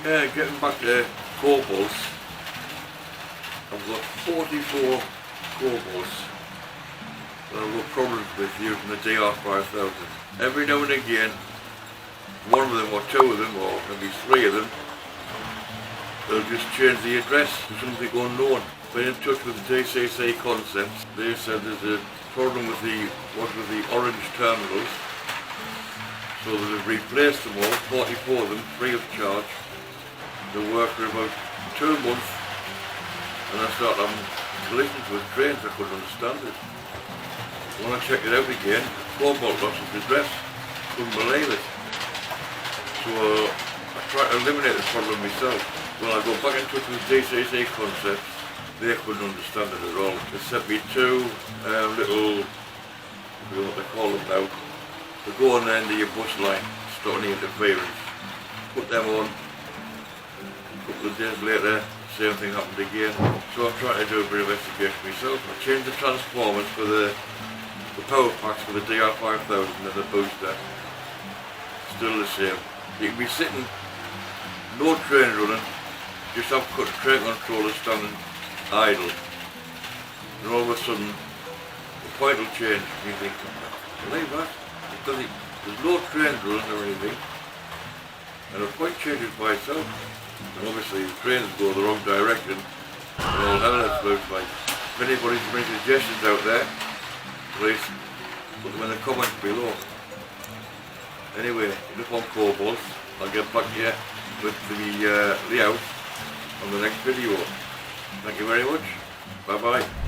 Yeah, getting back to Cobalts, I've got 44 Cobalts that I've got problems with using the DR5000. Every now and again, one of them or two of them, or maybe three of them, they'll just change the address to something unknown. Been in touch with DCCconcepts. They said there's a problem with the orange terminals, so they've replaced them all, 44 of them, free of charge. They work for about 2 months, and I started having collisions with trains. I couldn't understand it. When I checked it out again, Cobalt lost its address. Couldn't believe it. So I tried to eliminate the problem myself. When I go back in touch with DCCconcepts, they couldn't understand it at all. They sent me two little, I don't know what they call them now, to go on the end of your bus line, stop any interference. Put them on. A couple of days later, same thing happened again. So I'm trying to do a bit of investigation myself. I changed the transformers for the power packs for the DR5000 and the booster. Still the same. You can be sitting, no train running, just have train controllers standing idle. And all of a sudden, the point will change and you think, believe that? There's no trains running or anything. And the point changes by itself. And obviously the trains go the wrong direction and all hell explodes. Like, if anybody's got any suggestions out there, please put them in the comments below. Anyway, look on Cobalt. I'll get back to you with the layout on the next video. Thank you very much. Bye bye.